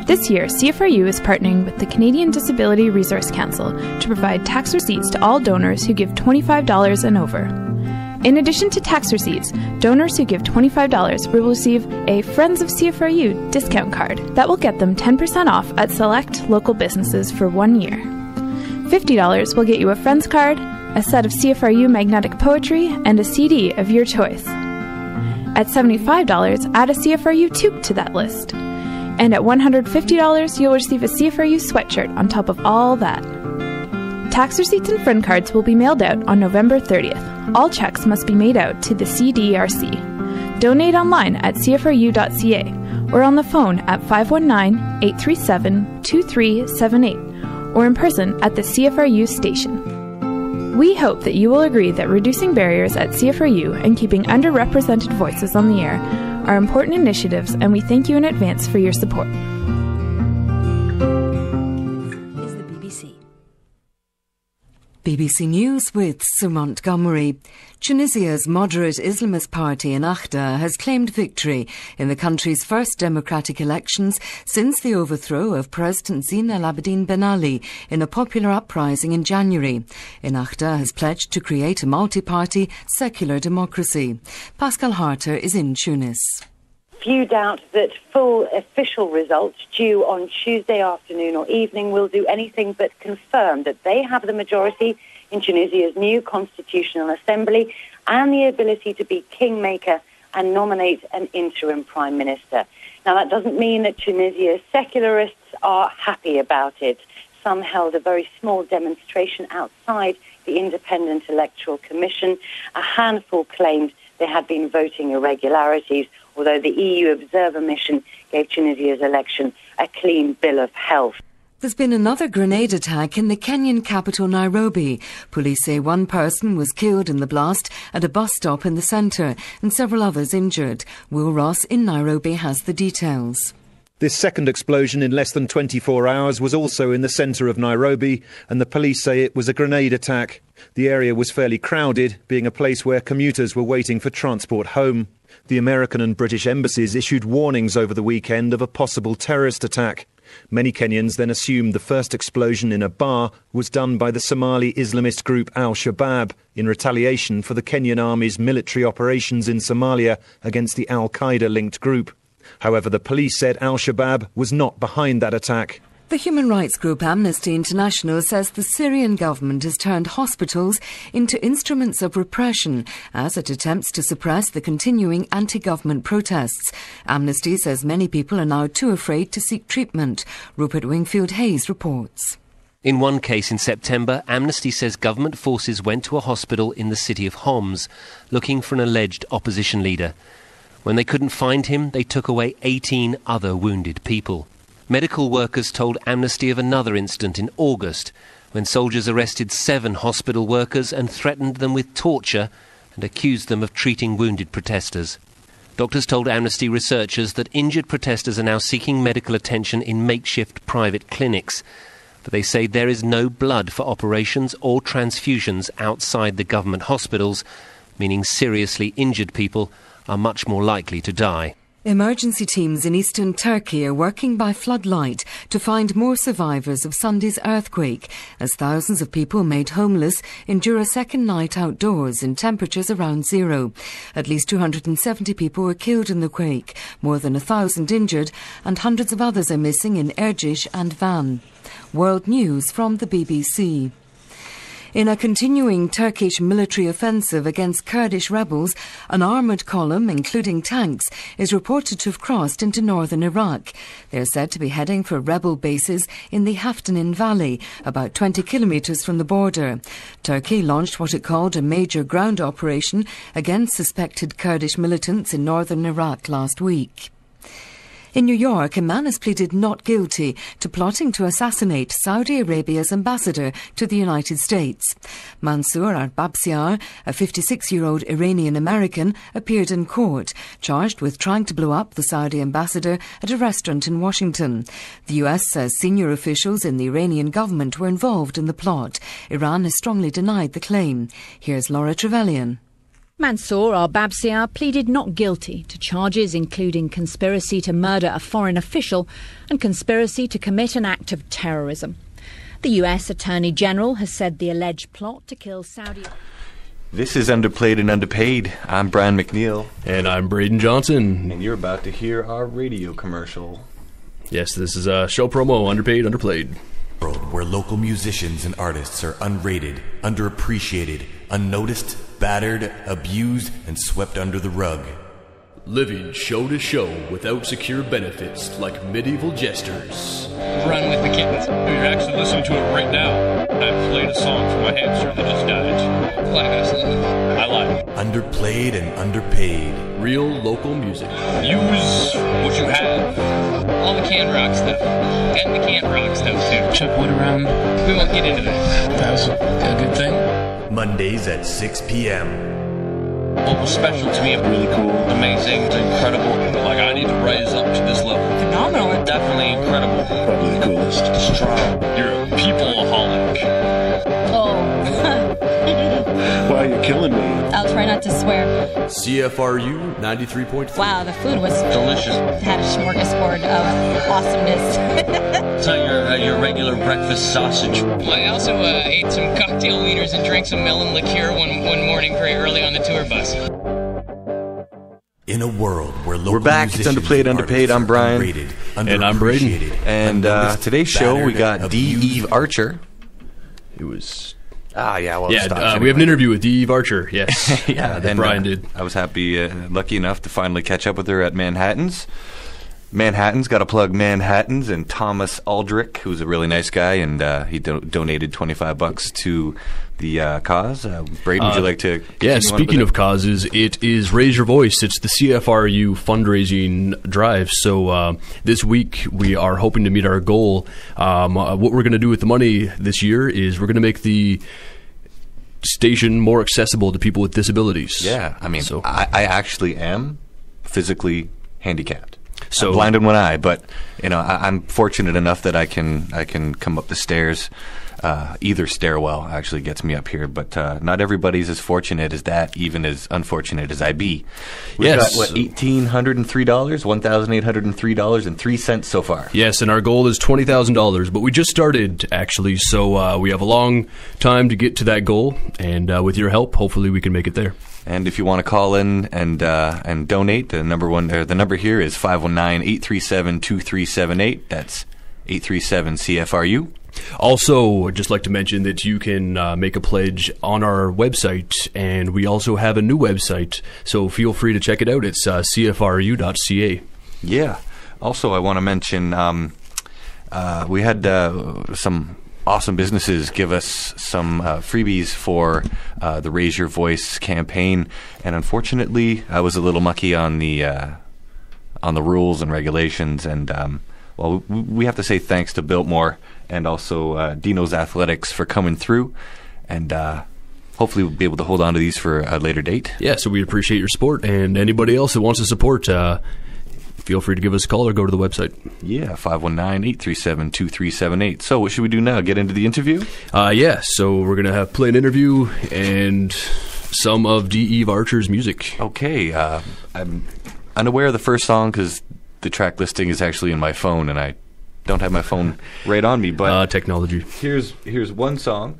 This year, CFRU is partnering with the Canadian Disability Resource Council to provide tax receipts to all donors who give $25 and over. In addition to tax receipts, donors who give $25 will receive a Friends of CFRU discount card that will get them 10% off at select local businesses for 1 year. $50 will get you a Friends card, a set of CFRU magnetic poetry, and a CD of your choice. At $75, add a CFRU toque to that list. And at $150, you'll receive a CFRU sweatshirt on top of all that. Tax receipts and friend cards will be mailed out on November 30th. All checks must be made out to the CDRC. Donate online at cfru.ca or on the phone at 519-837-2378 or in person at the CFRU station. We hope that you will agree that reducing barriers at CFRU and keeping underrepresented voices on the air are important initiatives, and we thank you in advance for your support. Is the BBC. BBC News with Sir Montgomery. Tunisia's moderate Islamist party Ennahda has claimed victory in the country's first democratic elections since the overthrow of President Zine El Abidine Ben Ali in a popular uprising in January. Ennahda has pledged to create a multi-party secular democracy. Pascal Harter is in Tunis. Few doubt that full official results due on Tuesday afternoon or evening will do anything but confirm that they have the majority in Tunisia's new constitutional assembly and the ability to be kingmaker and nominate an interim prime minister. Now, that doesn't mean that Tunisia's secularists are happy about it. Some held a very small demonstration outside the Independent Electoral Commission. A handful claimed there had been voting irregularities, although the EU observer mission gave Tunisia's election a clean bill of health. There's been another grenade attack in the Kenyan capital, Nairobi. Police say one person was killed in the blast at a bus stop in the centre and several others injured. Will Ross in Nairobi has the details. This second explosion in less than 24 hours was also in the centre of Nairobi, and the police say it was a grenade attack. The area was fairly crowded, being a place where commuters were waiting for transport home. The American and British embassies issued warnings over the weekend of a possible terrorist attack. Many Kenyans then assumed the first explosion in a bar was done by the Somali Islamist group Al-Shabaab in retaliation for the Kenyan Army's military operations in Somalia against the Al-Qaeda-linked group. However, the police said Al-Shabaab was not behind that attack. The human rights group Amnesty International says the Syrian government has turned hospitals into instruments of repression as it attempts to suppress the continuing anti-government protests. Amnesty says many people are now too afraid to seek treatment. Rupert Wingfield-Hayes reports. In one case in September, Amnesty says government forces went to a hospital in the city of Homs looking for an alleged opposition leader. When they couldn't find him, they took away 18 other wounded people. Medical workers told Amnesty of another incident in August when soldiers arrested 7 hospital workers and threatened them with torture and accused them of treating wounded protesters. Doctors told Amnesty researchers that injured protesters are now seeking medical attention in makeshift private clinics. But they say there is no blood for operations or transfusions outside the government hospitals, meaning seriously injured people are much more likely to die. Emergency teams in eastern Turkey are working by floodlight to find more survivors of Sunday's earthquake as thousands of people made homeless endure a second night outdoors in temperatures around zero. At least 270 people were killed in the quake, more than 1,000 injured, and hundreds of others are missing in Erciş and Van. World News from the BBC. In a continuing Turkish military offensive against Kurdish rebels, an armoured column, including tanks, is reported to have crossed into northern Iraq. They are said to be heading for rebel bases in the Haftanin Valley, about 20 kilometres from the border. Turkey launched what it called a major ground operation against suspected Kurdish militants in northern Iraq last week. In New York, a man has pleaded not guilty to plotting to assassinate Saudi Arabia's ambassador to the United States. Mansour al-Babsiar, a 56-year-old Iranian-American, appeared in court, charged with trying to blow up the Saudi ambassador at a restaurant in Washington. The US says senior officials in the Iranian government were involved in the plot. Iran has strongly denied the claim. Here's Laura Trevelyan. Mansour al-Babsiar pleaded not guilty to charges including conspiracy to murder a foreign official and conspiracy to commit an act of terrorism. The US Attorney General has said the alleged plot to kill Saudi... This is Underplayed and Underpaid. I'm Brian McNeil. And I'm Braden Johnson. And you're about to hear our radio commercial. Yes, this is a show promo, Underpaid, Underplayed. World where local musicians and artists are unrated, underappreciated, unnoticed, battered, abused, and swept under the rug. Living show to show without secure benefits like medieval jesters. Run with the kittens. You're actually listening to it right now. I played a song for my hamster that just died. Class. I like it. Underplayed and underpaid. Real local music. Use what you have. All the can rock stuff. And the can't rock stuff too. Chuck Wood around. We won't get into that. That's a good thing. Mondays at 6 p.m. What was special to me, really cool, amazing, incredible. Like, I need to rise up to this level. Phenomenal. Definitely incredible. Probably the coolest. Strong. You're a people-aholic. Oh. Wow, you're killing me. I'll try not to swear. CFRU 93.3. Wow, the food was delicious. Had a smorgasbord of awesomeness. It's not your regular breakfast sausage. I also ate some cocktail wieners and drank some melon liqueur one morning very early on the tour bus. In a world where local we're back. It's Underplayed, Underpaid. I'm Brian. And I'm Braden. And today's show, we got Dee Archer. It was... Well, we have an interview with Dee Archer, yes. That Brian did. I was lucky enough to finally catch up with her at Manhattan's. Manhattan's, got to plug Manhattan's, and Thomas Aldrich, who's a really nice guy, and he donated $25 to the cause. Braden, would you like to... Yeah, speaking of causes, it is Raise Your Voice. It's the CFRU fundraising drive. So this week we are hoping to meet our goal. What we're going to do with the money this year is we're going to make the station more accessible to people with disabilities. Yeah, I mean, I actually am physically handicapped. So I'm blind in one eye, but I'm fortunate enough that I can come up the stairs. Either stairwell actually gets me up here, but not everybody's as fortunate as that, even as unfortunate as I be. We've got, $1,803, $1,803.03 so far. Yes, and our goal is $20,000, but we just started, actually, so we have a long time to get to that goal, and with your help, hopefully we can make it there. And if you want to call in and donate, the number here is 519-837-2378. That's 837-CFRU. Also, I'd just like to mention that you can make a pledge on our website, and we also have a new website, so feel free to check it out. It's cfru.ca. Yeah. Also, I want to mention we had some awesome businesses give us some freebies for the Raise Your Voice campaign, and unfortunately, I was a little mucky on the rules and regulations, and we have to say thanks to Biltmore and also Dino's Athletics for coming through, and hopefully we'll be able to hold on to these for a later date. Yeah, so we appreciate your support, and anybody else that wants to support, feel free to give us a call or go to the website. Yeah, 519-837-2378. So what should we do now? Get into the interview? Yeah, so we're going to play an interview and some of Dee Archer's music. Okay, I'm unaware of the first song because the track listing is actually in my phone, and I don't have my phone right on me. But technology. Here's one song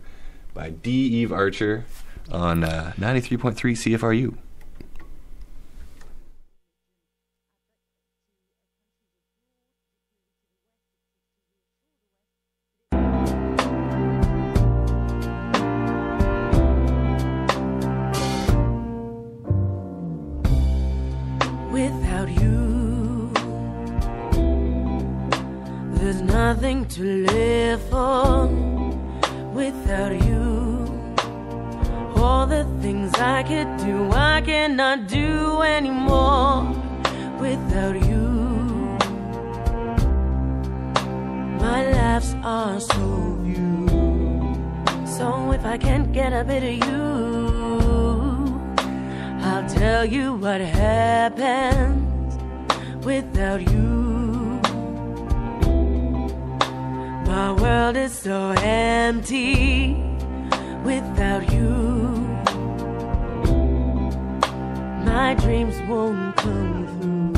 by Dee Archer on 93.3 CFRU. Without you, there's nothing to live for. Without you, all the things I could do, I cannot do anymore. Without you, my lives are so few. So if I can't get a bit of you, I'll tell you what happens without you. My world is so empty without you. my dreams won't come through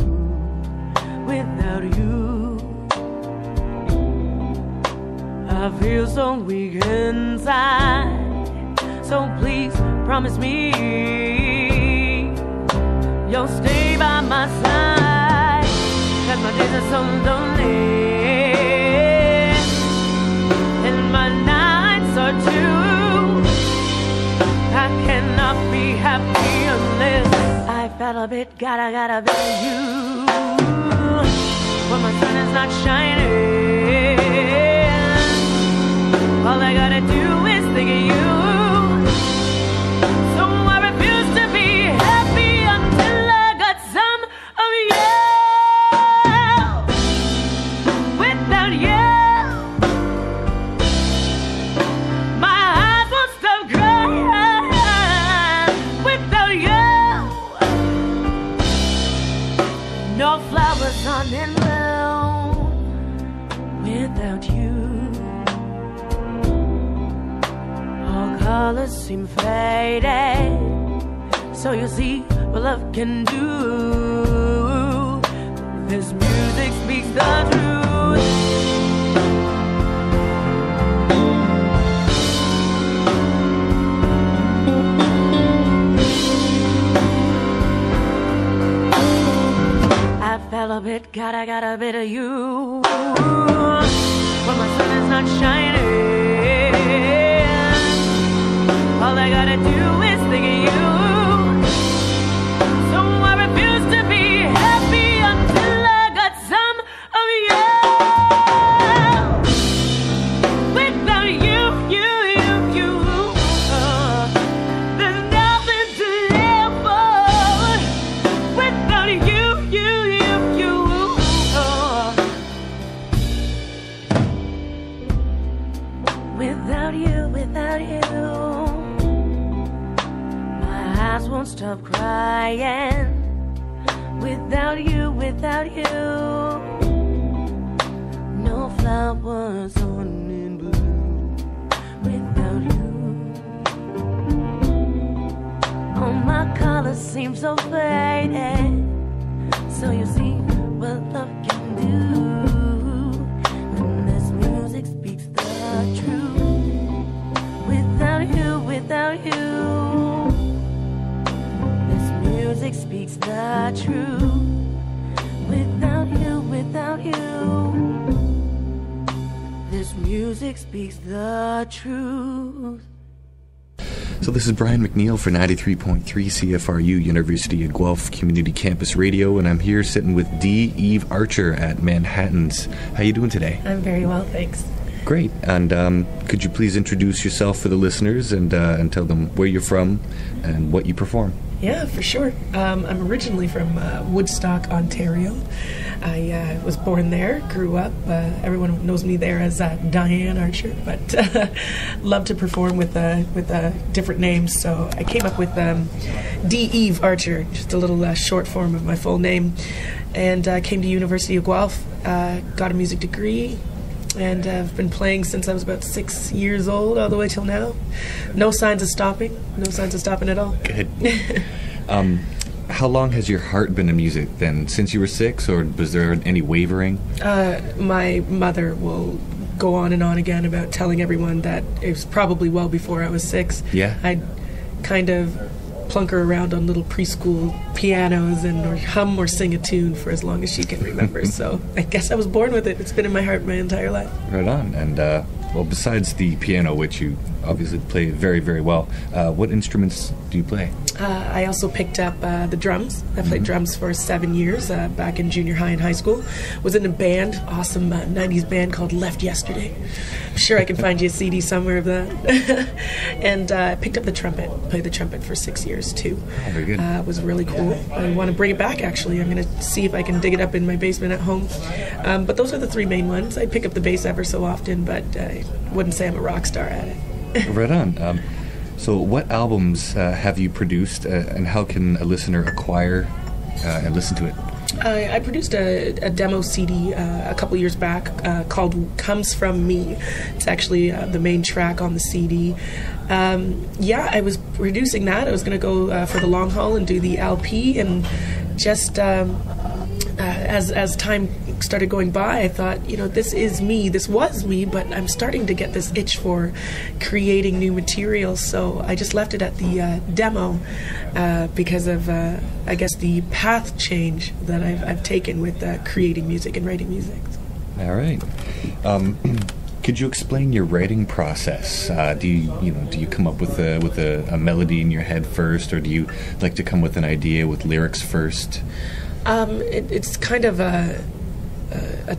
without you. I feel so weak inside, so please promise me you'll stay by my side, 'cause my days are so lonely and my nights are too. I cannot be happy unless I felt a bit, gotta bit of you. When my sun is not shining, all I gotta do is think of you. So I refuse to be happy until I got some of you. Without you, my eyes won't stop crying. Without you, no flowers on in bloom. Without you, all colors seem faded. So you see what love can do. This music speaks the truth. I felt a bit, got a bit of you. When my sun is not shining, all I gotta do is think of you. So I refuse to be happy until I got some of you. Without you, there's nothing to live for. Without you, without you, my eyes won't stop crying. Without you, no flowers on in bloom. Without you, all my colors seem so faded. So you see what love can do. And this music speaks the truth. Without you, this music speaks the truth. Without you, this music speaks the truth. So this is Brian McNeil for 93.3 CFRU, University of Guelph Community Campus Radio, and I'm here sitting with Dee Archer at Manhattan's. How you doing today? I'm very well, thanks. Great. And could you please introduce yourself for the listeners and tell them where you're from and what you perform? Yeah, for sure. I'm originally from Woodstock, Ontario. I was born there, grew up. Everyone knows me there as Diane Archer, but love to perform with different names. So I came up with Dee Archer, just a little short form of my full name, and came to University of Guelph, got a music degree, and I've been playing since I was about 6 years old, all the way till now. No signs of stopping. No signs of stopping at all. Good. How long has your heart been in music then? Since you were 6, or was there any wavering? My mother will go on and on again about telling everyone that it was probably well before I was 6. Yeah. I'd kind of plunker around on little preschool pianos and or hum or sing a tune for as long as she can remember. So I guess I was born with it. It's been in my heart my entire life. Right on. And well, besides the piano, which you obviously play very, very well, what instruments do you play? I also picked up the drums. I played drums for 7 years back in junior high and high school. Was in a band, awesome 90s band called Left Yesterday. I'm sure I can find you a CD somewhere of that. And I picked up the trumpet. Played the trumpet for 6 years too. Oh, very good. It was really cool. I want to bring it back actually. I'm going to see if I can dig it up in my basement at home. But those are the three main ones. I pick up the bass ever so often, but I wouldn't say I'm a rock star at it. Right on. So what albums have you produced, and how can a listener acquire and listen to it? I produced a demo CD a couple years back called Comes From Me. It's actually the main track on the CD. I was producing that. I was going to go for the long haul and do the LP, and just as time started going by, I thought, this is me, this was me, but I'm starting to get this itch for creating new material, so I just left it at the demo because of, I guess, the path change that I've taken with creating music and writing music. All right. Could you explain your writing process? Do you come up with a melody in your head first, or do you like to come with an idea with lyrics first? It's kind of a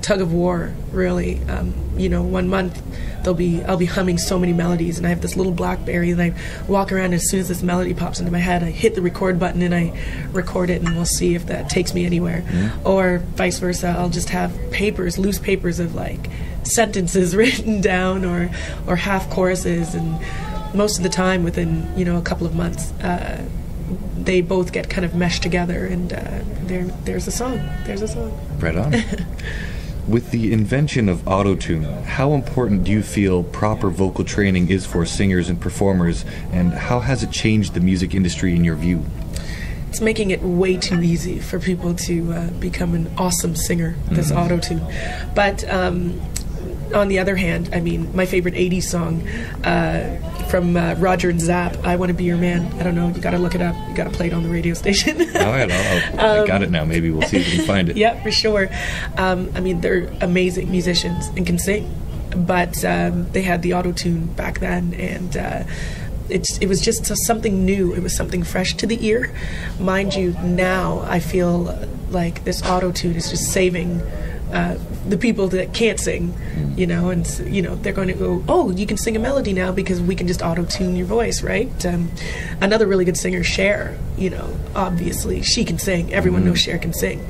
tug of war, really. 1 month I'll be humming so many melodies, and I have this little BlackBerry, and I walk around, and as soon as this melody pops into my head, I hit the record button and I record it, and we'll see if that takes me anywhere. Or vice versa, I'll just have loose papers of like sentences written down, or half choruses, and most of the time within a couple of months they both get kind of meshed together, and there's a song. Right on. With the invention of autotune, how important do you feel proper vocal training is for singers and performers, and how has it changed the music industry in your view? It's making it way too easy for people to become an awesome singer, this autotune. But on the other hand, I mean, my favorite 80s song from Roger and Zapp, I Want to Be Your Man. I don't know, you got to look it up. You got to play it on the radio station. All right, I got it now. Maybe we'll see if we can find it. Yeah, for sure. I mean, they're amazing musicians and can sing, but they had the auto-tune back then, and it was just something new. It was something fresh to the ear. Mind you, now I feel like this auto-tune is just saving the people that can't sing, and they're going to go, oh, you can sing a melody now because we can just auto-tune your voice, right? Another really good singer, Cher, obviously she can sing. Everyone knows Cher can sing.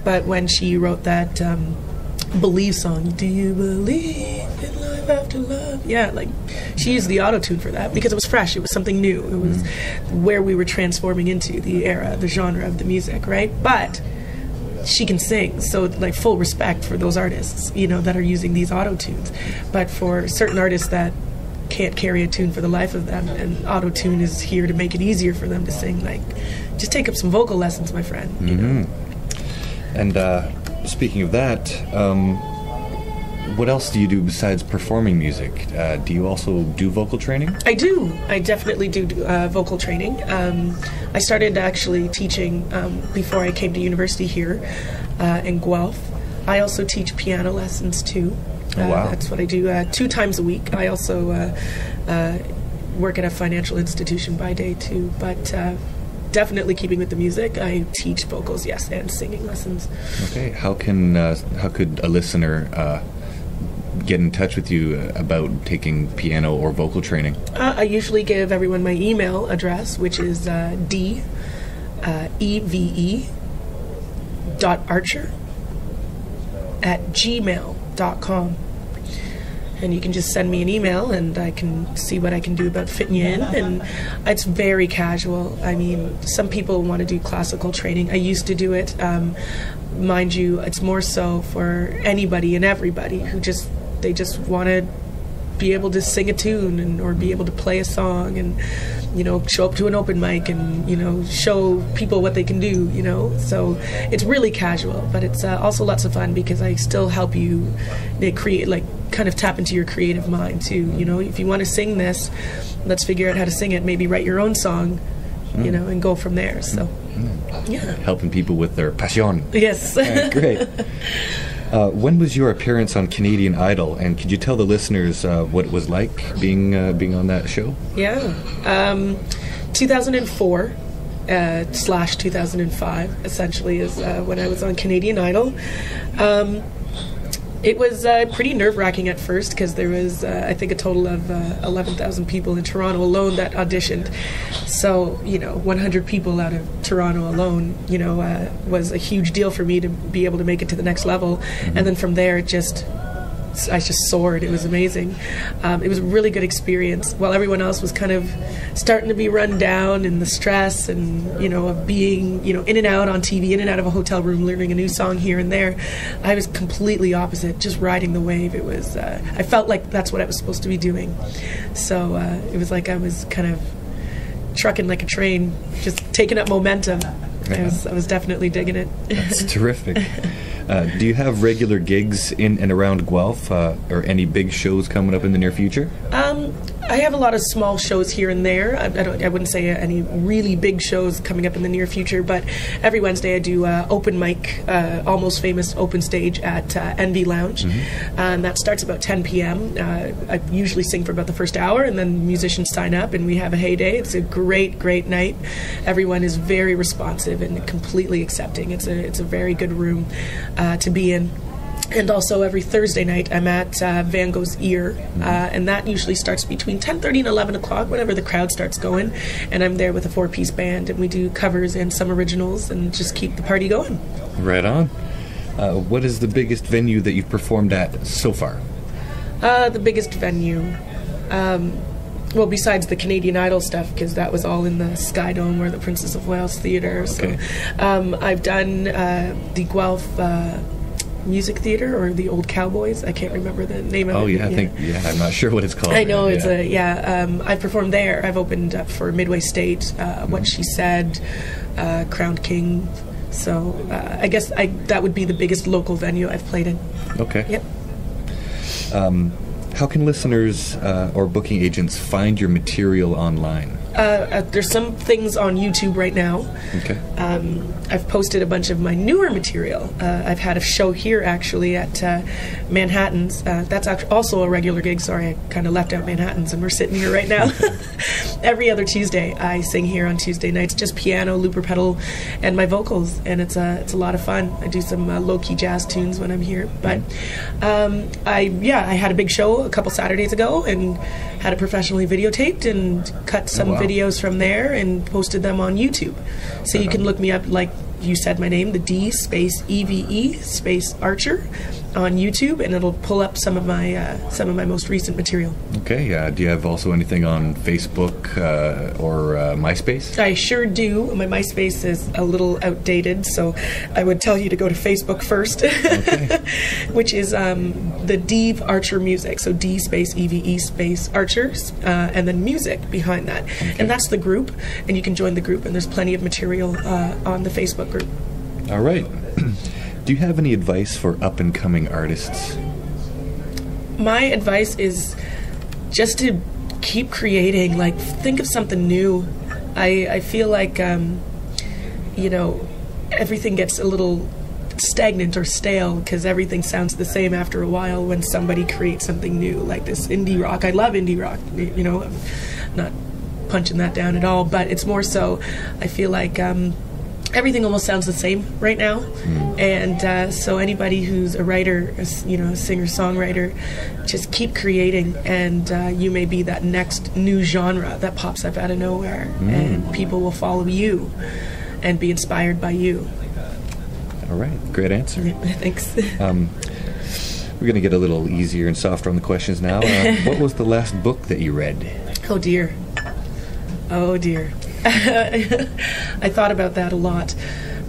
But when she wrote that Believe song, do you believe in life after love? Yeah, like she used the auto-tune for that because it was fresh. It was something new. It was where we were transforming into the era, the genre of the music, right? But she can sing, so like full respect for those artists, that are using these auto-tunes. But for certain artists that can't carry a tune for the life of them, and auto-tune is here to make it easier for them to sing, like, just take up some vocal lessons, my friend. And speaking of that, what else do you do besides performing music? Do you also do vocal training? I do. I definitely do vocal training. I started actually teaching before I came to university here in Guelph. I also teach piano lessons too. Wow. That's what I do 2 times a week. I also work at a financial institution by day too, but definitely keeping with the music. I teach vocals, yes, and singing lessons. Okay. How could a listener get in touch with you about taking piano or vocal training? I usually give everyone my email address, which is Dee, eve.archer@gmail.com. And you can just send me an email, and I can see what I can do about fitting you in. And it's very casual. I mean, some people want to do classical training. I used to do it. Mind you, it's more so for anybody and everybody who just want to be able to sing a tune or be able to play a song and, show up to an open mic and, show people what they can do, So it's really casual, but it's also lots of fun because I still help you create, kind of tap into your creative mind too. If you want to sing this, let's figure out how to sing it. Maybe write your own song, and go from there. So, yeah. Helping people with their passion. Yes. Great. When was your appearance on Canadian Idol, and could you tell the listeners what it was like being on that show? Yeah. 2004 / 2005 essentially is when I was on Canadian Idol. It was pretty nerve-wracking at first because there was, I think, a total of 11,000 people in Toronto alone that auditioned. So, 100 people out of Toronto alone, was a huge deal for me to be able to make it to the next level. And then from there, it just I just soared. It was amazing. It was a really good experience. While everyone else was kind of starting to be run down, and the stress and, you know, of being, you know, in and out on TV, in and out of a hotel room, learning a new song here and there, I was completely opposite, just riding the wave. It was, I felt like that's what I was supposed to be doing. So it was like I was kind of trucking like a train, just taking up momentum. I was definitely digging it. That's terrific. Do you have regular gigs in and around Guelph, or any big shows coming up in the near future? I have a lot of small shows here and there. I wouldn't say any really big shows coming up in the near future, but every Wednesday I do open mic, Almost Famous open stage at Envy Lounge. And that starts about 10 p.m. I usually sing for about the first hour, and then musicians sign up and we have a heyday. It's a great, great night. Everyone is very responsive and completely accepting. It's a very good room to be in. And also every Thursday night I'm at Van Gogh's Ear, and that usually starts between 10:30 and 11 o'clock, whenever the crowd starts going, and I'm there with a 4-piece band, and we do covers and some originals and just keep the party going. Right on. What is the biggest venue that you've performed at so far? The biggest venue, well, besides the Canadian Idol stuff, because that was all in the Sky Dome or the Princess of Wales Theatre. So I've done the Guelph Music Theatre, or the Old Cowboys. I can't remember the name of it. Oh, yeah, I'm not sure what it's called. I know, it's I've performed there. I've opened up for Midway State, What She Said, Crowned King. So I guess that would be the biggest local venue I've played in. Okay. Yep. How can listeners or booking agents find your material online? There's some things on YouTube right now. Okay. I've posted a bunch of my newer material. I've had a show here, actually, at Manhattan's. That's also a regular gig. Sorry, I kind of left out Manhattan's, and we're sitting here right now. Every other Tuesday, I sing here on Tuesday nights, just piano, looper pedal, and my vocals, and it's a lot of fun. I do some low-key jazz tunes when I'm here. But I had a big show a couple Saturdays ago, and had it professionally videotaped and cut some videos from there and posted them on YouTube. So you can look me up, like you said my name, the D space EVE space Archer on YouTube, and it'll pull up some of my most recent material. Okay. Do you have also anything on Facebook or MySpace? I sure do. My MySpace is a little outdated, so I would tell you to go to Facebook first, which is the Dee Archer Music. So D space EVE space Archer, and then music behind that. And that's the group, and you can join the group, and there's plenty of material on the Facebook group. All right. Do you have any advice for up-and-coming artists? My advice is just to keep creating. Like, think of something new. I feel like, everything gets a little stagnant or stale because everything sounds the same after a while when somebody creates something new, like this indie rock. I love indie rock, I'm not punching that down at all, but it's more so I feel like everything almost sounds the same right now, and so anybody who's a writer, a singer-songwriter, just keep creating, and you may be that next new genre that pops up out of nowhere, and people will follow you and be inspired by you. All right, great answer. Thanks. We're going to get a little easier and softer on the questions now. What was the last book that you read? Oh dear. I thought about that a lot,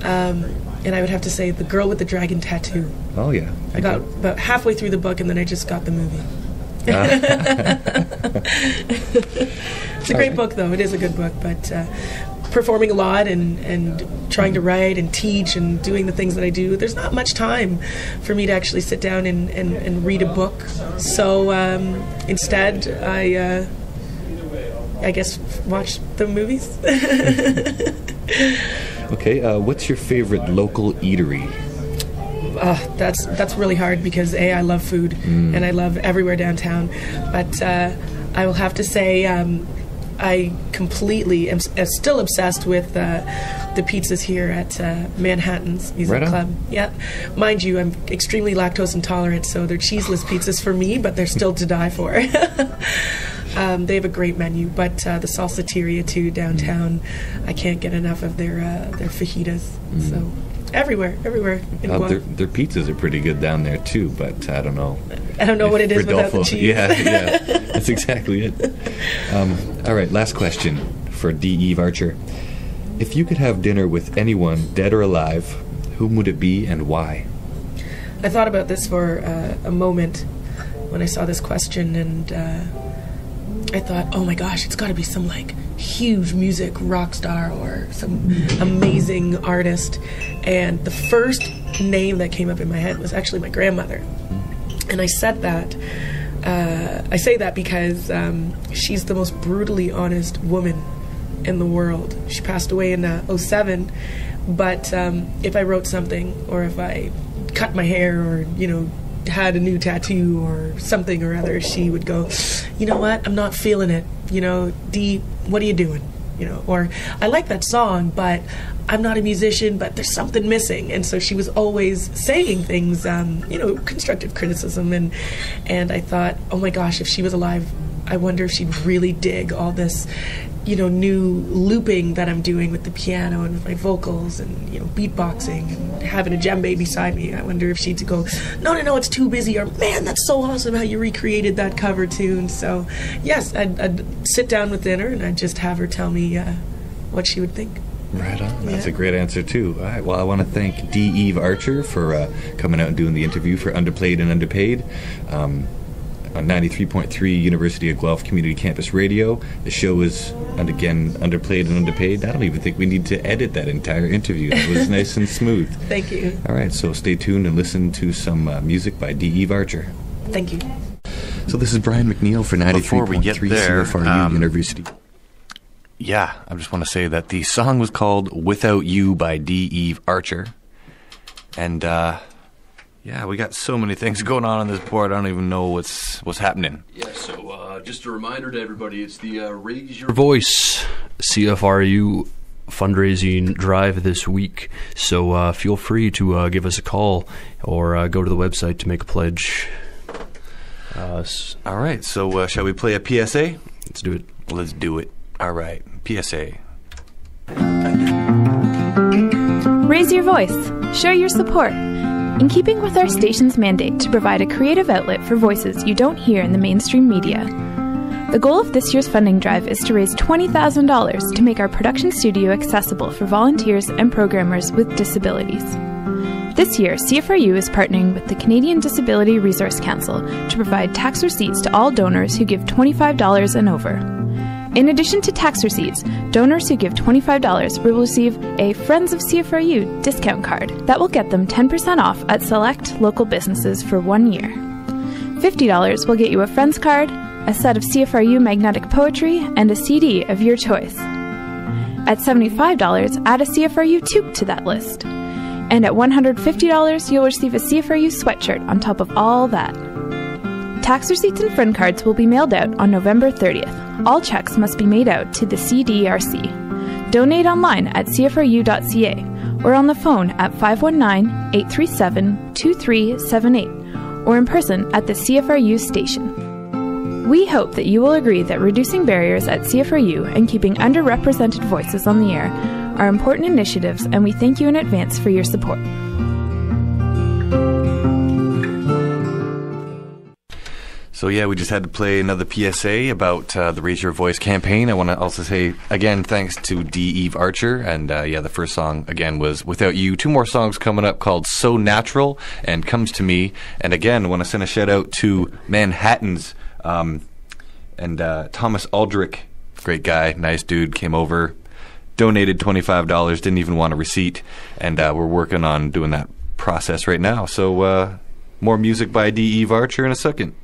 and I would have to say The Girl with the Dragon Tattoo. Oh yeah. I got about halfway through the book, and then I just got the movie. It's a great book, though. It is a good book, but performing a lot and trying to write and teach and doing the things that I do, there's not much time for me to actually sit down and read a book. So instead, I guess watch the movies. Okay, what's your favorite local eatery? That's really hard because I love food and I love everywhere downtown. But I will have to say I completely am still obsessed with the pizzas here at Manhattan's Music Club. Yeah, mind you, I'm extremely lactose intolerant, so they're cheeseless pizzas for me, but they're still to die for. They have a great menu, but the Salsateria too downtown, I can't get enough of their fajitas. So Everywhere in Guelph. Their pizzas are pretty good down there too, but I don't know. I don't know what it is without the cheese. Yeah, that's exactly it. All right, last question for Dee Archer. If you could have dinner with anyone, dead or alive, whom would it be and why? I thought about this for a moment when I saw this question, and I thought, oh my gosh, it's got to be some like huge music rock star or some amazing artist. And the first name that came up in my head was actually my grandmother. And I said that. I say that because she's the most brutally honest woman in the world. She passed away in 2007. But if I wrote something, or if I cut my hair, or had a new tattoo or something or other, she would go, you know what, I'm not feeling it. Dee, what are you doing? Or I like that song, but I'm not a musician, but there's something missing. And so she was always saying things, constructive criticism. And I thought, oh my gosh, if she was alive, I wonder if she'd really dig all this, new looping that I'm doing with the piano and with my vocals and, beatboxing and having a djembe beside me. I wonder if she'd go, no, it's too busy, or man, that's so awesome how you recreated that cover tune. So, yes, I'd sit down with dinner and I'd just have her tell me what she would think. Right on. That's a great answer, too. All right, well, I want to thank Dee Archer for coming out and doing the interview for Underplayed and Underpaid. On 93.3 University of Guelph Community Campus Radio. The show is, and again, Underplayed and Underpaid. I don't even think we need to edit that entire interview. It was nice and smooth. Thank you. All right, so stay tuned and listen to some music by Dee Archer. Thank you. So this is Brian McNeil for 93.3 CFRU University. Yeah, I just want to say that the song was called Without You by Dee Archer. And, yeah, we got so many things going on this board. I don't even know what's happening. Yeah, so just a reminder to everybody, it's the Raise Your Voice CFRU fundraising drive this week. So feel free to give us a call or go to the website to make a pledge. All right, so shall we play a PSA? Let's do it. Let's do it. All right, PSA. Raise your voice. Show your support. In keeping with our station's mandate to provide a creative outlet for voices you don't hear in the mainstream media, the goal of this year's funding drive is to raise $20,000 to make our production studio accessible for volunteers and programmers with disabilities. This year, CFRU is partnering with the Canadian Disability Resource Council to provide tax receipts to all donors who give $25 and over. In addition to tax receipts, donors who give $25 will receive a Friends of CFRU discount card that will get them 10% off at select local businesses for 1 year. $50 will get you a Friends card, a set of CFRU magnetic poetry, and a CD of your choice. At $75, add a CFRU toque to that list. And at $150, you'll receive a CFRU sweatshirt on top of all that. Tax receipts and friend cards will be mailed out on November 30th. All checks must be made out to the CDRC. Donate online at cfru.ca or on the phone at 519-837-2378 or in person at the CFRU station. We hope that you will agree that reducing barriers at CFRU and keeping underrepresented voices on the air are important initiatives, and we thank you in advance for your support. So yeah, we just had to play another PSA about the Raise Your Voice campaign. I want to also say, again, thanks to Dee Archer. And yeah, the first song, again, was Without You. 2 more songs coming up called So Natural and Comes to Me. And again, I want to send a shout out to Manhattan's and Thomas Aldrich. Great guy, nice dude, came over, donated $25, didn't even want a receipt. And we're working on doing that process right now. So more music by Dee Archer in a second.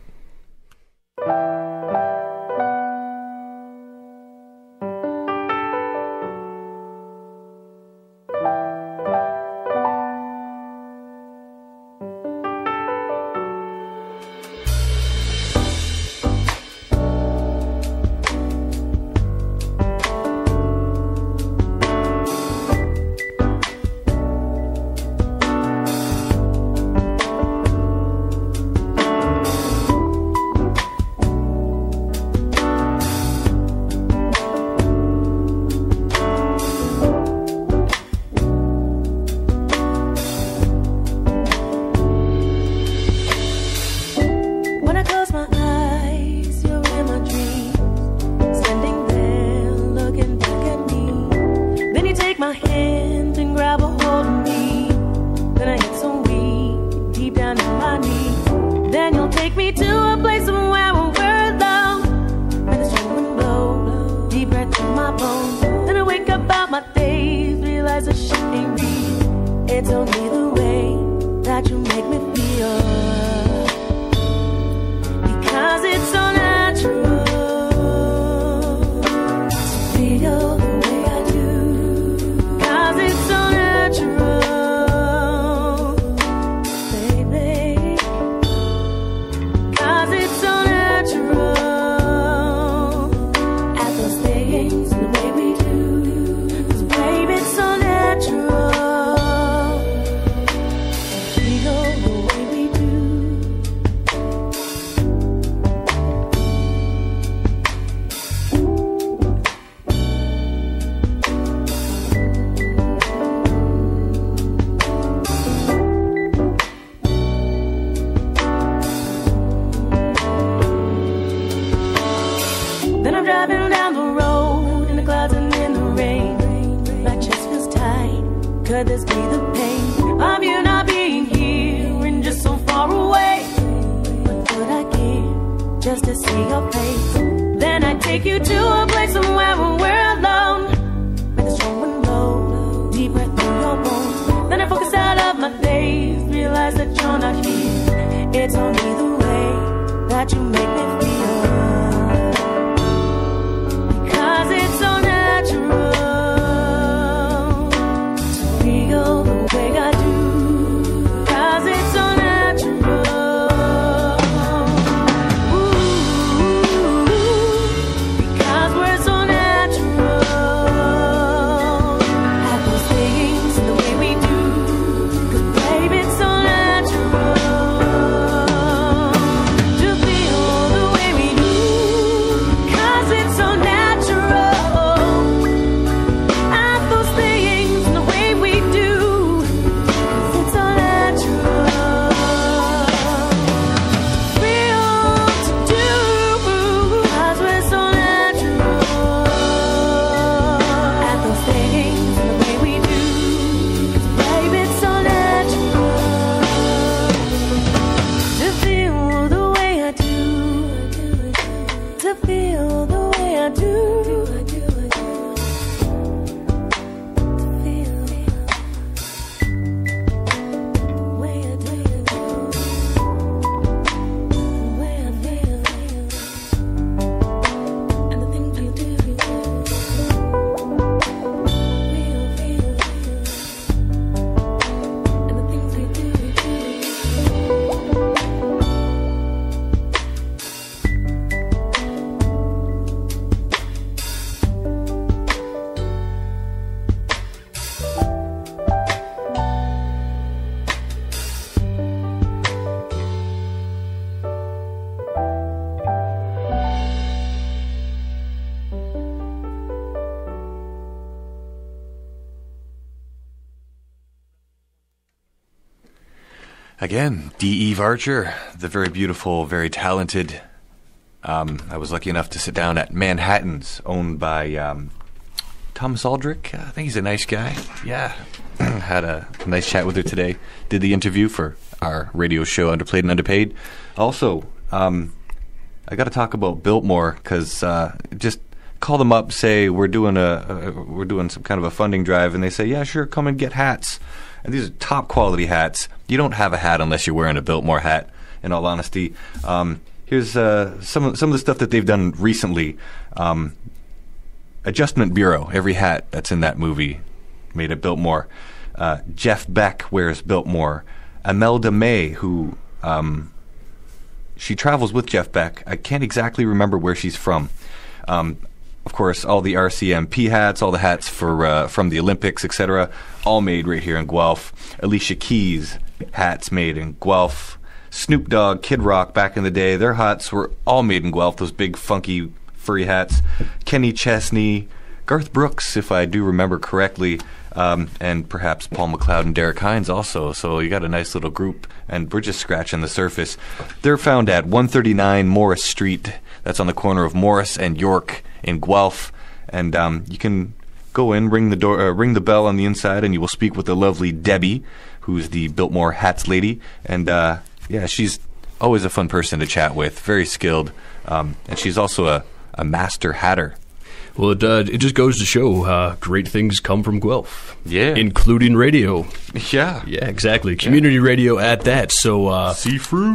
me to a place somewhere where we're alone. Let the strong wind blow, deep breath through my bones. Then I wake up out my days, realize I shouldn't be. It's only the way that you make me feel, because it's so natural to feel the way I do, because it's so natural. Could this be the pain of you not being here and just so far away? What would I give just to see your face? Then I'd take you to a place somewhere where we're alone. Make the strong wind blow, deep breath through your bones. Then I focus out of my days, realize that you're not here. It's only the way that you make me feel, because it's so natural. Again, Dee Archer, the very beautiful, very talented. I was lucky enough to sit down at Manhattan's, owned by Thomas Aldrich. I think he's a nice guy. Yeah. Had a nice chat with her today. Did the interview for our radio show, Underplayed and Underpaid. Also, I got to talk about Biltmore, because just call them up, say we're doing some kind of a funding drive, and they say, yeah, sure, come and get hats. And these are top quality hats. You don't have a hat unless you're wearing a Biltmore hat, in all honesty. Here's some of the stuff that they've done recently. Adjustment Bureau, every hat that's in that movie made at Biltmore. Jeff Beck wears Biltmore. Imelda May, who she travels with Jeff Beck. I can't exactly remember where she's from. Of course, all the RCMP hats, all the hats for from the Olympics, etc., all made right here in Guelph. Alicia Keys hats made in Guelph. Snoop Dogg, Kid Rock, back in the day, their hats were all made in Guelph, those big, funky, furry hats. Kenny Chesney, Garth Brooks, if I do remember correctly, and perhaps Paul McLeod and Derek Hines also. So you got a nice little group, and we're just scratching the surface. They're found at 139 Morris Street. That's on the corner of Morris and York in Guelph. And you can go in, ring the bell on the inside, and you will speak with the lovely Debbie, who's the Biltmore hats lady. And yeah, she's always a fun person to chat with, very skilled, and she's also a master hatter. Well, it just goes to show great things come from Guelph. Yeah. Including radio. Yeah. Yeah, exactly. Community radio at that. So, see-through.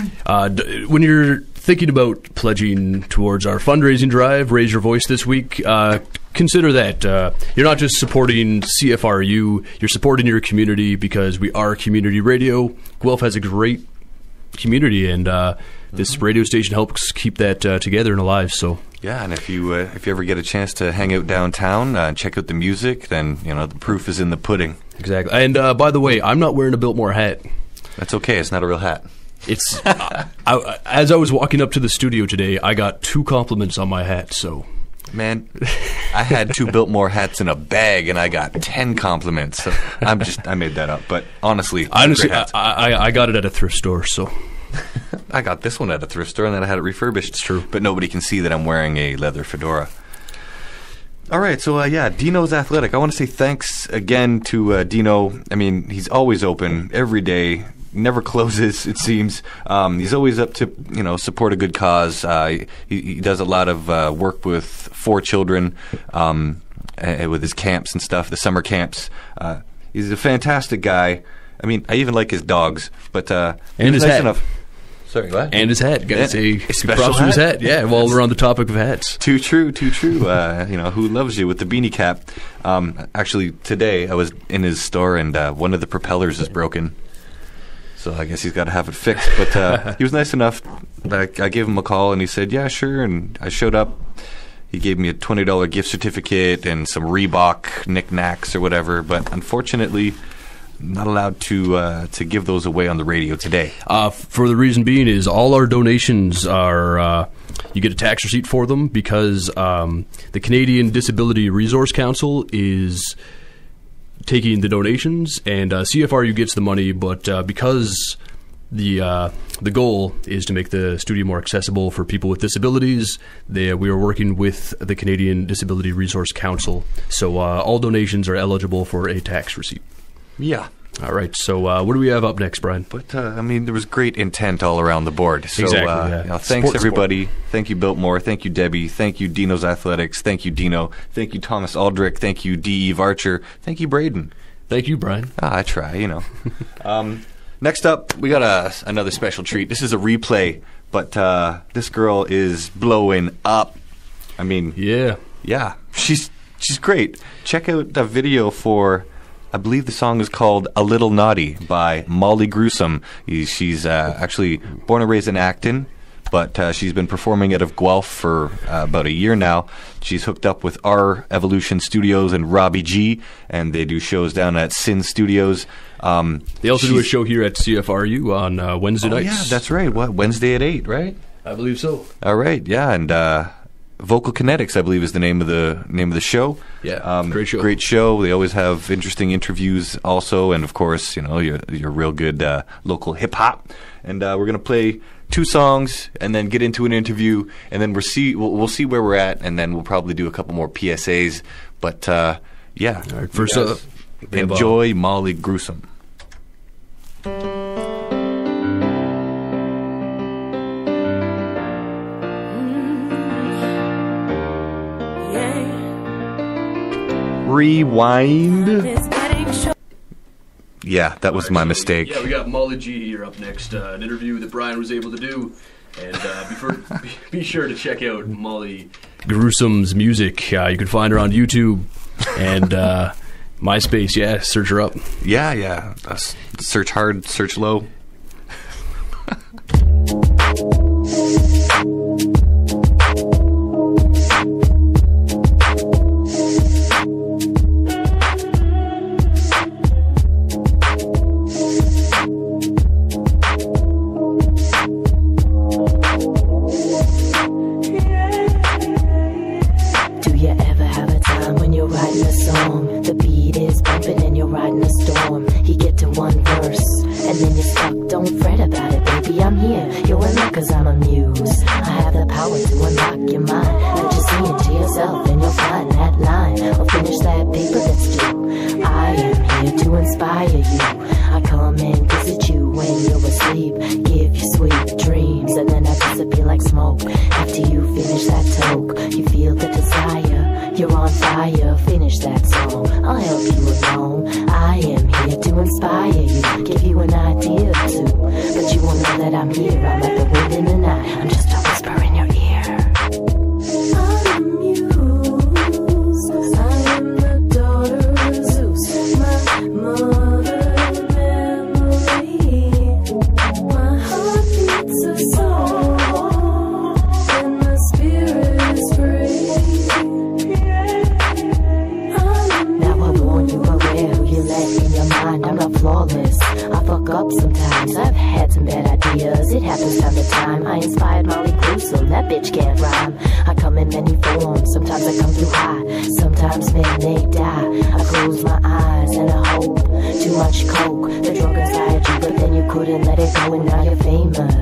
When you're thinking about pledging towards our fundraising drive, Raise Your Voice this week, consider that. You're not just supporting CFRU, you're supporting your community because we are community radio. Guelph has a great community, and this radio station helps keep that together and alive. So yeah, and if you ever get a chance to hang out downtown and check out the music, then the proof is in the pudding. Exactly. And by the way, I'm not wearing a Biltmore hat. That's okay. It's not a real hat. It's as I was walking up to the studio today, I got 2 compliments on my hat. So, man, I had 2 Biltmore hats in a bag, and I got 10 compliments. So I made that up, but honestly, I got it at a thrift store. So. I got this one at a thrift store, and then I had it refurbished. It's true. But nobody can see that I'm wearing a leather fedora. All right, so Dino's Athletic. I want to say thanks again to Dino. I mean, he's always open every day, never closes, it seems. He's always up to, support a good cause. He does a lot of work with 4 children with his camps and stuff, the summer camps. He's a fantastic guy. I mean, I even like his dogs, but and his nice hat. Enough. Sorry, what? And his hat. Got to say special props to his hat. Yeah, while we're on the topic of hats. Too true. Who loves you with the beanie cap? Actually, today I was in his store, and one of the propellers is broken. So I guess he's got to have it fixed. But he was nice enough that I gave him a call, and he said, yeah, sure. And I showed up. He gave me a $20 gift certificate and some Reebok knickknacks or whatever. But unfortunately, not allowed to give those away on the radio today. For the reason being is all our donations are you get a tax receipt for them because the Canadian Disability Resource Council is taking the donations, and CFRU gets the money, but because the goal is to make the studio more accessible for people with disabilities, we are working with the Canadian Disability Resource Council, so all donations are eligible for a tax receipt. Yeah. All right, so what do we have up next, Brian? But, there was great intent all around the board. So, exactly, thanks, everybody. Thank you, Biltmore. Thank you, Debbie. Thank you, Dino's Athletics. Thank you, Dino. Thank you, Thomas Aldrich. Thank you, Dee Archer. Thank you, Braden. Thank you, Brian. I try, Next up, we got another special treat. This is a replay, but this girl is blowing up. I mean... Yeah. She's great. Check out the video for... I believe the song is called A Little Naughty by Molly Gruesome. She's actually born and raised in Acton, but she's been performing out of Guelph for about a year now. She's hooked up with our Evolution Studios and Robbie G, and they do shows down at Sin Studios. They also do a show here at CFRU on Wednesday nights. Yeah, that's right. Wednesday at 8, right? I believe so. All right, yeah, and... Vocal Kinetics, I believe, is the name of the show. Yeah, great show. Great show. They always have interesting interviews, also, and of course, your real good local hip hop. And we're gonna play 2 songs, and then get into an interview, and then we'll see where we're at, and then we'll probably do a couple more PSAs. But yeah, all right, first up, enjoy Molly Gruesome. Rewind. Yeah, that was my mistake. Yeah, we got Molly G here up next. An interview that Brian was able to do. And be sure to check out Molly Gruesome's music. You can find her on YouTube and MySpace. Yeah, search her up. Yeah. Search hard, search low. I am here to inspire you. I come and visit you when you're asleep, give you sweet dreams, and then I disappear like smoke. After you finish that toke, you feel the desire, you're on fire, finish that song, I'll help you along. I am here to inspire you, give you an idea too, but you won't know that I'm here. I'm like the wind in the night, I'm just a whisper in your ear. I'm a muse, I am the daughter of Zeus, my mother memory. My heart beats a song, and my spirit is free. Now I warn you, beware who you let in your mind. I'm not flawless, I fuck up sometimes. I've had some bad ideas, it happens time to time. I inspired Molly Gruesome, that bitch can't rhyme. I come in many forms, sometimes I come too high, sometimes men they die. I close my eyes and I hope, too much coke, the drug inside you, but then you couldn't let it go and now you're famous.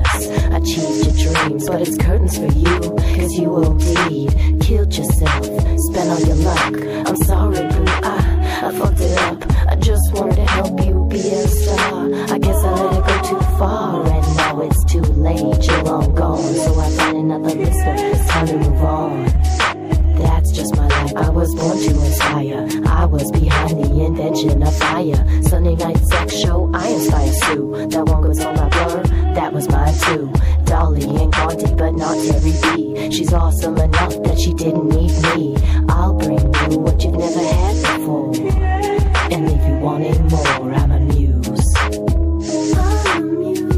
Achieved your dreams, but it's curtains for you, cause you OD'd, killed yourself, spent all your luck. I'm sorry boo, I fucked it up. I just wanted to help you be a star. I guess I let it go too far, and now it's too late, you're long gone. So I find another listener, it's time to move on. That's just my life, I was born to inspire. I was behind the invention of fire. Sunday night sex show, I inspire Sue. That one goes on my blur, that was mine too. Dolly and Gandhi, but not Terry B. She's awesome enough that she didn't need me. I'll bring you what you've never had before, and leave you wanting more. I'm a muse. I'm a muse.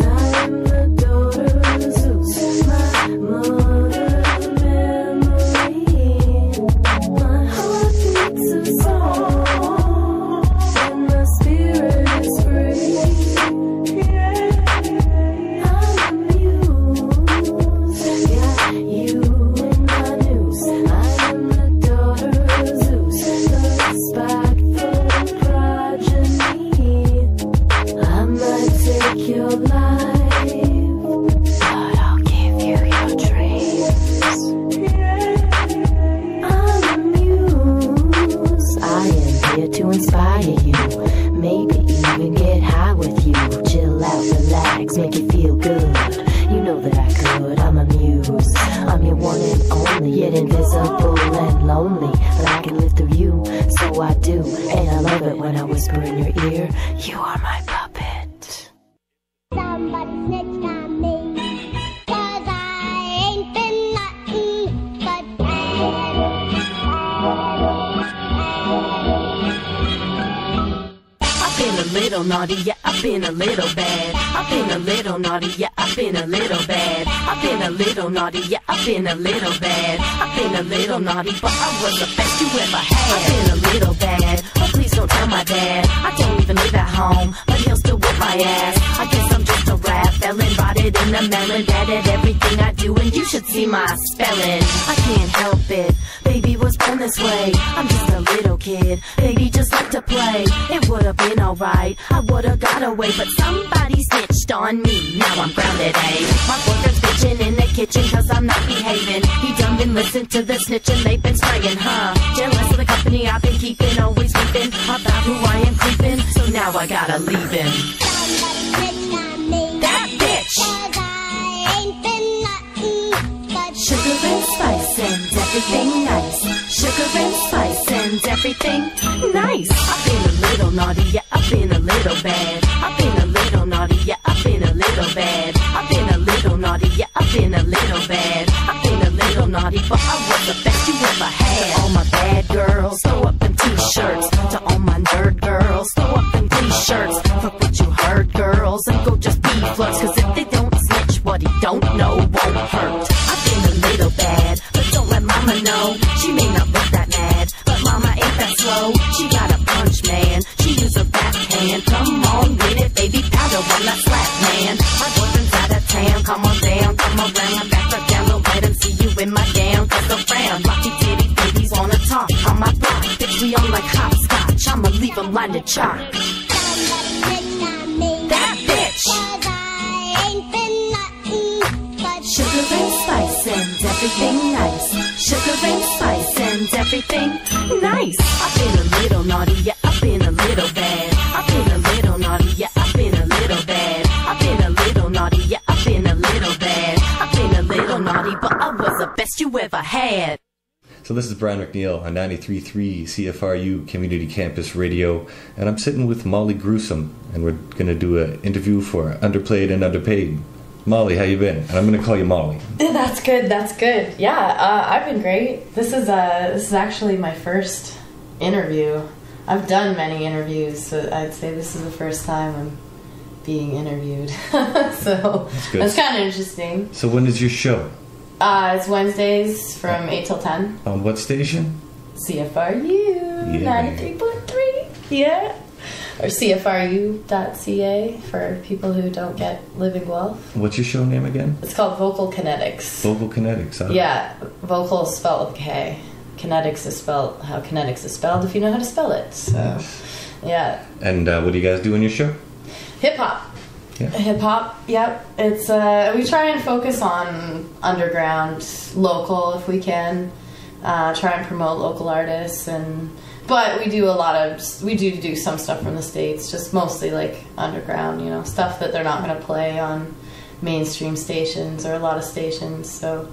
I am the daughter of Zeus, my mother memory. My heart beats a song, and my spirit is free. I'm a muse. Got you in my noose. I am the daughter of Zeus, the spiteful progeny. I might take your life, but I'll give you your dreams. I'm a muse. I am here to inspire you, maybe even get high with you. Chill out, relax, make you feel good. You know that I could, I'm a muse. I'm your one and only, yet invisible and lonely. But I can live through you, so I do. And I love it when I whisper in your ear, you are my puppet. Somebody snitched on me, 'cause I ain't been nothing but bad. I've been a little naughty, yeah, I've been a little bad. I've been a little naughty, yeah, I've been a little bad. I've been a little naughty, yeah, I've been a little bad. I've been a little naughty, but I was the best you ever had. I've been a little bad, but please don't tell my dad. I don't even live at home, but he'll still whip my ass. I guess I'm just a rat felon, rotted in the melon, bad at everything I do, and you should see my spelling. I can't help it, baby was born this way. I'm just a little kid, baby just like to play. It would've been alright, I would've got away, but somebody snitched on me, now I'm grounded, eh? My boyfriend's bitching in the kitchen 'cause I'm not behaving. He done been listening to the snitching they've been spraying, huh? Jealous of the company I've been keeping, always weeping about who I am creeping, so now I gotta leave him. That bitch! 'Cause I ain't been nothing but Sugar and spice and everything nice. Sugar and spice and everything nice. I've been a little naughty, yeah, I've been a little bad. I've been a little naughty, yeah, I've been a little bad. I've been a little naughty, yeah, I've been a little bad. I've been a little naughty, but I was the best you ever had. To all my bad girls, throw up them t-shirts. To all my nerd girls, throw up them t-shirts. Fuck what you heard, girls, and go just be flirts. 'Cause if they don't snitch, what he don't know won't hurt. I've been a little bad, but don't let mama know. She may not look that mad, but mama ain't that slow. She got a punch, man. She use a backhand. Come on with it, baby, powder on that slap, man. My boyfriend's out of town. Come on down, come around. My back up down, don't let him see you in my gown. 'Cause around, rocky titty babies wanna talk on my block. Bitch, we on like hopscotch. I'ma leave them lined to chalk. That bitch! 'cause I ain't been nothing but Sugar and spice and everything nice. Sugar and spice and everything nice. I've been a little naughty, yeah, I've been a little bad. I've been a little naughty, yeah, naughty, but I was the best you ever had. So this is Brian McNeil on 93.3 CFRU Community Campus Radio, and I'm sitting with Molly Gruesome, and we're going to do an interview for Underplayed and Underpaid. Molly, how you been? And I'm going to call you Molly. That's good. Yeah, I've been great. This is actually my first interview. I've done many interviews, so I'd say this is the first time I'm being interviewed. So that's kind of interesting. So when is your show? It's Wednesdays from 8 till 10. On what station? CFRU 93.3. Yeah. Or CFRU.ca for people who don't live in Guelph. What's your show name again? It's called Vocal Kinetics. Vocal Kinetics, huh? Yeah. Vocal is spelled with K. Kinetics is spelled how kinetics is spelled if you know how to spell it. So, yeah. And what do you guys do in your show? Hip-hop. Yeah. Hip-hop, yep. It's we try and focus on underground, local if we can. Try and promote local artists, but we do do some stuff from the States, just mostly like underground, stuff that they're not going to play on mainstream stations or a lot of stations. So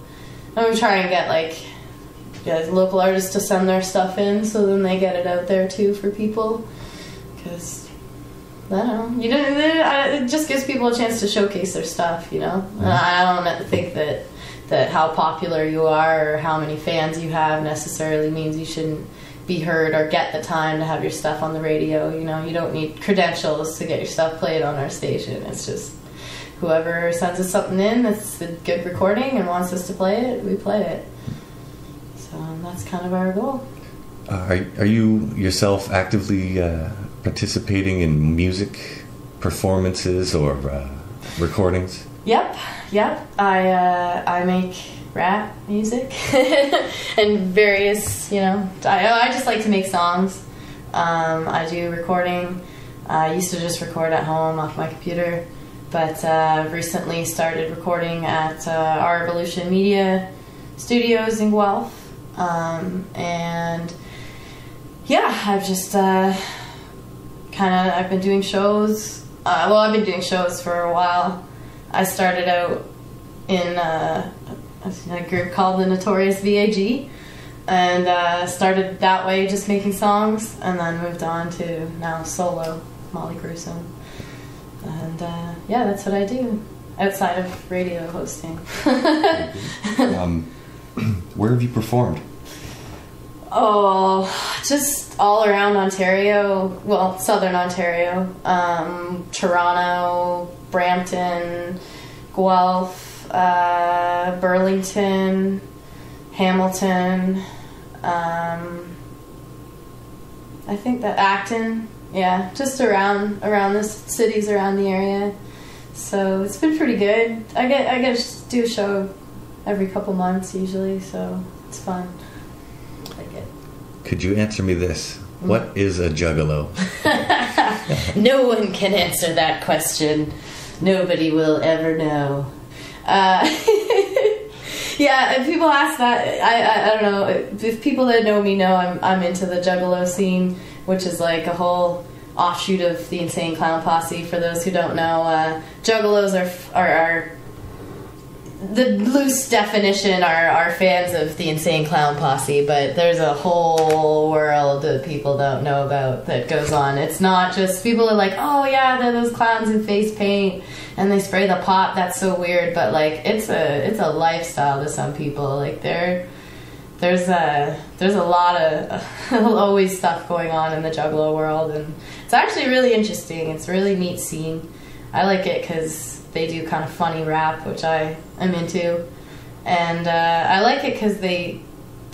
and we try and get local artists to send their stuff in, so then they get it out there too for people, because I don't know. It just gives people a chance to showcase their stuff, And I don't think that how popular you are or how many fans you have necessarily means you shouldn't be heard or get the time to have your stuff on the radio. You don't need credentials to get your stuff played on our station. It's just whoever sends us something in that's a good recording and wants us to play it, we play it. So that's kind of our goal. Are you yourself actively participating in music performances or recordings? Yep. I make rap music and various, I just like to make songs. I do recording. I used to just record at home off my computer, but recently started recording at our Evolution Media Studios in Guelph. And yeah, I've just I've been doing shows. I've been doing shows for a while. I started out in a group called the Notorious VAG, and started that way, just making songs, and then moved on to now solo, Molly Gruesome. And that's what I do outside of radio hosting. Where have you performed? Oh, just all around Ontario. Well, southern Ontario. Toronto, Brampton, Guelph, Burlington, Hamilton. I think that Acton. Yeah, just around the cities around the area. So it's been pretty good. I get to do a show every couple months usually, so it's fun. Could you answer me this? What is a juggalo? No one can answer that question. Nobody will ever know. Yeah, if people ask that, I don't know. If people that know me know I'm into the juggalo scene, which is like a whole offshoot of the Insane Clown Posse. For those who don't know, juggalos are the loose definition are fans of the Insane Clown Posse, but there's a whole world that people don't know about that goes on. It's not just people are like, oh yeah, they're those clowns in face paint and they spray the pot. That's so weird, but like it's a lifestyle to some people. Like there's a lot of always stuff going on in the juggalo world, and it's actually really interesting. It's a really neat scene. I like it because they do kind of funny rap, which I am into, and I like it because they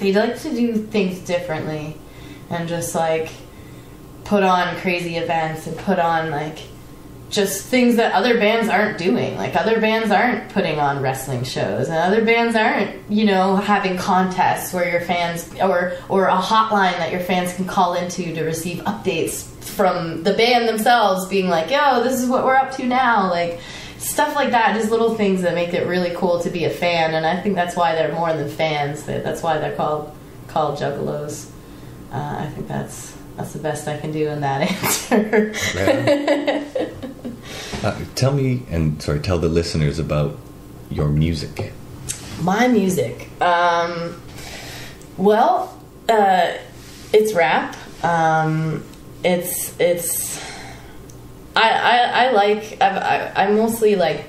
like to do things differently, and just like put on crazy events and put on like just things that other bands aren't doing. Like other bands aren't putting on wrestling shows, and other bands aren't, having contests where your fans or a hotline that your fans can call into to receive updates from the band themselves, being like, yo, this is what we're up to now, like stuff like that. Just little things that make it really cool to be a fan, and I think that's why they're more than fans. That's why they're called juggalos. I think that's the best I can do in that answer. Tell the listeners about your music. My music. Well, it's rap. I mostly like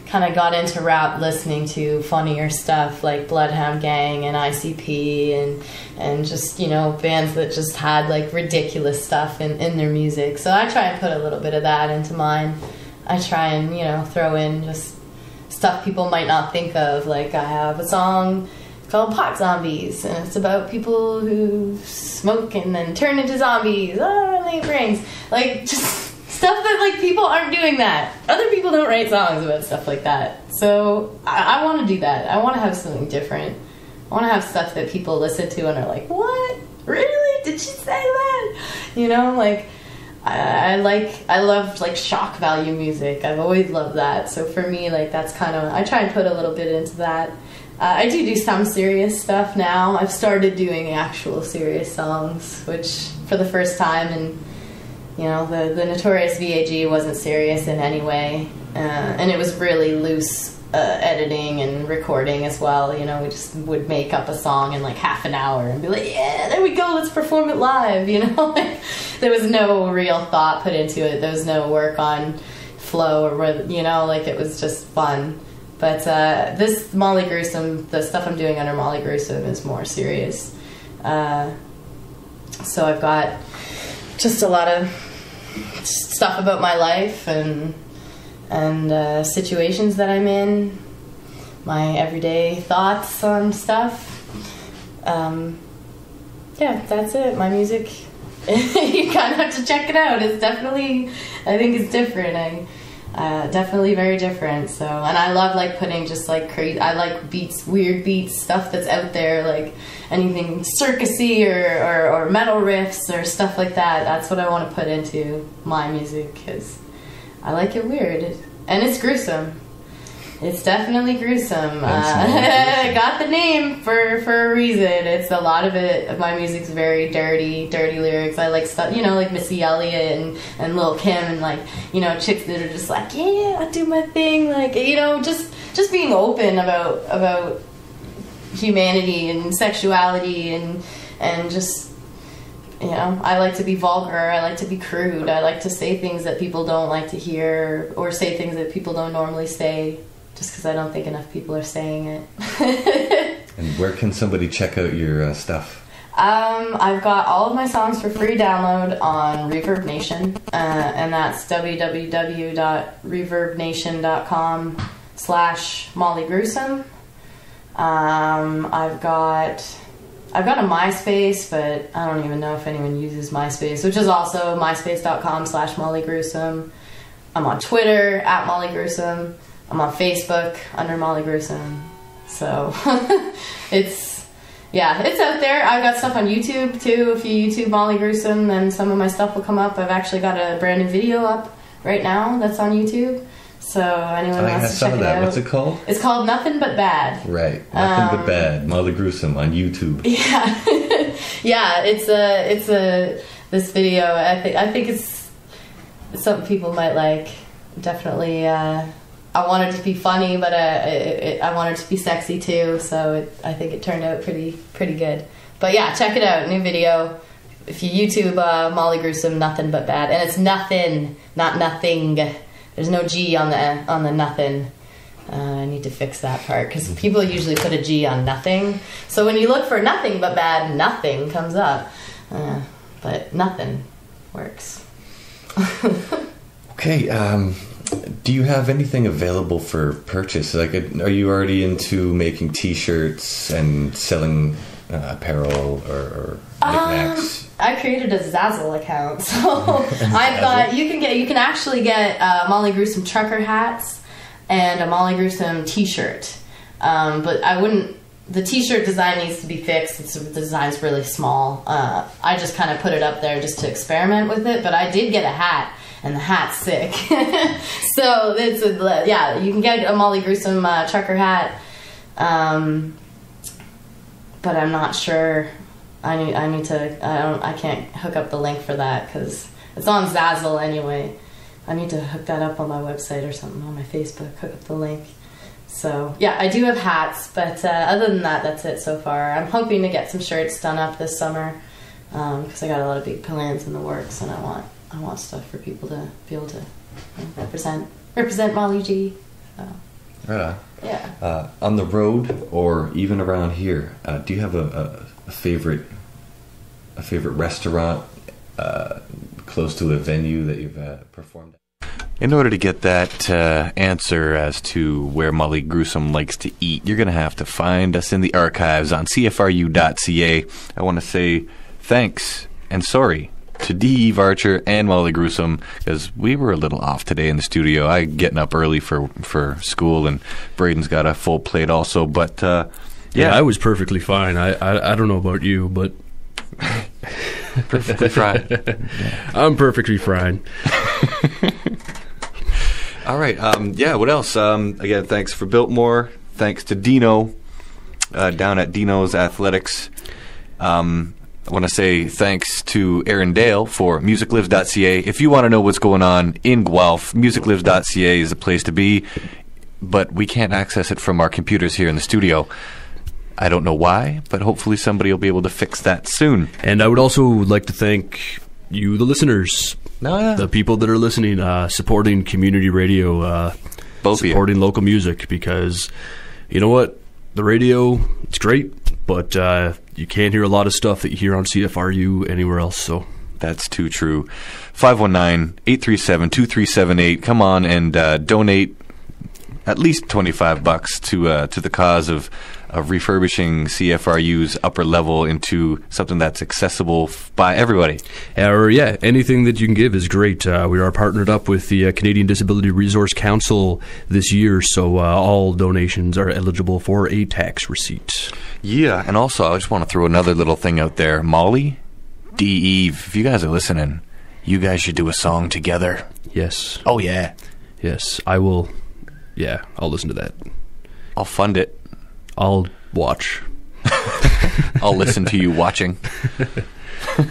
kind of got into rap listening to funnier stuff like Bloodhound Gang and ICP and just, you know, bands that just had like ridiculous stuff in their music. So I try and put a little bit of that into mine. I try and, you know, throw in just stuff people might not think of. Like I have a song called Pot Zombies, and it's about people who smoke and then turn into zombies. Late brains. Like, just stuff that, like, people aren't doing that. Other people don't write songs about stuff like that. So, I want to do that. I want to have something different. I want to have stuff that people listen to and are like, what? Really? Did she say that? You know, like, I love, like, shock value music. I've always loved that. So, for me, like, that's kind of, I try and put a little bit into that. I do some serious stuff now. I've started doing actual serious songs, which for the first time, and you know, the Notorious VAG wasn't serious in any way, and it was really loose editing and recording as well. You know, we just would make up a song in like half an hour and be like, yeah, there we go, let's perform it live. You know, like, there was no real thought put into it. There was no work on flow or, you know, like, it was just fun. But this Molly Gruesome, the stuff I'm doing under Molly Gruesome is more serious. So I've got just a lot of stuff about my life and situations that I'm in, my everyday thoughts on stuff. Yeah, that's it. My music, you kind of have to check it out. It's definitely, I think it's different. Definitely very different. So, and I love like putting just like crazy, I like beats, weird beats, stuff that's out there, like anything circusy or metal riffs or stuff like that. That's what I want to put into my music because I like it weird and it's gruesome. It's definitely gruesome. I got the name for a reason. It's a lot of it. My music's very dirty lyrics. I like stuff, you know, like Missy Elliott and Lil' Kim and like, you know, chicks that are just like, yeah, I do my thing. Like, you know, just being open about humanity and sexuality and just, you know, I like to be vulgar. I like to be crude. I like to say things that people don't like to hear or say things that people don't normally say. Just because I don't think enough people are saying it. And where can somebody check out your stuff? I've got all of my songs for free download on Reverb Nation, and that's www.reverbnation.com/Molly Gruesome. I've got a MySpace, but I don't even know if anyone uses MySpace, which is also myspace.com/Molly Gruesome. I'm on Twitter @Molly Gruesome. I'm on Facebook under Molly Gruesome. So it's out there. I've got stuff on YouTube too. If you YouTube Molly Gruesome, then some of my stuff will come up. I've actually got a brand new video up right now that's on YouTube. So anyone wants to check it out. What's it called? It's called Nothing But Bad. Right. Nothing But Bad. Molly Gruesome on YouTube. Yeah. Yeah, it's this video. I think it's something people might like. Definitely I wanted to be funny, but I wanted to be sexy too, so I think it turned out pretty good. But yeah, check it out, new video. If you YouTube Molly Gruesome, Nothing But Bad, and it's nothing, not nothing. There's no G on the nothing. I need to fix that part because people usually put a G on nothing. So when you look for Nothing But Bad, nothing comes up, but nothing works. Okay. Do you have anything available for purchase? Like, are you already into making T-shirts and selling apparel or knickknacks? I created a Zazzle account, so I've got you can actually get Molly Gruesome trucker hats and a Molly Gruesome T-shirt. But I wouldn't. The T-shirt design needs to be fixed. The design's really small. I just kind of put it up there just to experiment with it. But I did get a hat. And the hat's sick. So it's you can get a Molly Gruesome trucker hat, but I'm not sure. I can't hook up the link for that because it's on Zazzle anyway. I need to hook that up on my website or something on my Facebook. Hook up the link. So, yeah, I do have hats, but other than that, that's it so far. I'm hoping to get some shirts done up this summer because I got a lot of big plans in the works, and I want stuff for people to be able to represent Molly G. So, yeah. On the road or even around here, do you have a favorite restaurant close to a venue that you've performed at? In order to get that answer as to where Molly Gruesome likes to eat, you're going to have to find us in the archives on CFRU.ca. I want to say thanks and sorry to Dee Archer and Molly Gruesome, because we were a little off today in the studio. I'm getting up early for school, and Braden's got a full plate also. But yeah, I was perfectly fine. I don't know about you, but perfectly fine. Yeah. I'm perfectly fine. All right. What else? Again, thanks for Biltmore. Thanks to Dino down at Dino's Athletics. I want to say thanks to Aaron Dale for musiclives.ca. If you want to know what's going on in Guelph, musiclives.ca is the place to be, but we can't access it from our computers here in the studio. I don't know why, but hopefully somebody will be able to fix that soon. And I would also like to thank you, the listeners, the people that are listening, supporting community radio, supporting local music, because you know what? The radio, it's great, but you can't hear a lot of stuff that you hear on CFRU anywhere else. So that's too true. 519-837-2378. Come on and donate at least $25 to the cause of refurbishing CFRU's upper level into something that's accessible by everybody. Anything that you can give is great. We are partnered up with the Canadian Disability Resource Council this year, so all donations are eligible for a tax receipt. Yeah, and also I just want to throw another little thing out there. Molly, Dee, if you guys are listening, you guys should do a song together. Yes. Oh, yeah. Yes, I will. Yeah, I'll listen to that. I'll fund it. I'll watch. I'll listen to you watching. All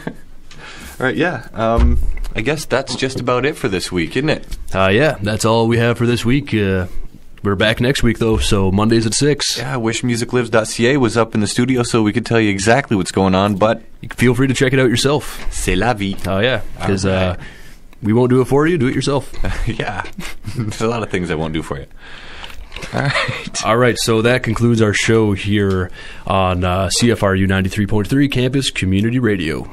right, yeah. I guess that's just about it for this week, isn't it? Yeah, that's all we have for this week. We're back next week, though, so Mondays at 6. Yeah, I wish musiclives.ca was up in the studio so we could tell you exactly what's going on, but feel free to check it out yourself. C'est la vie. Oh, yeah, because we won't do it for you. Do it yourself. Yeah, there's a lot of things I won't do for you. All right, so that concludes our show here on CFRU 93.3 Campus Community Radio.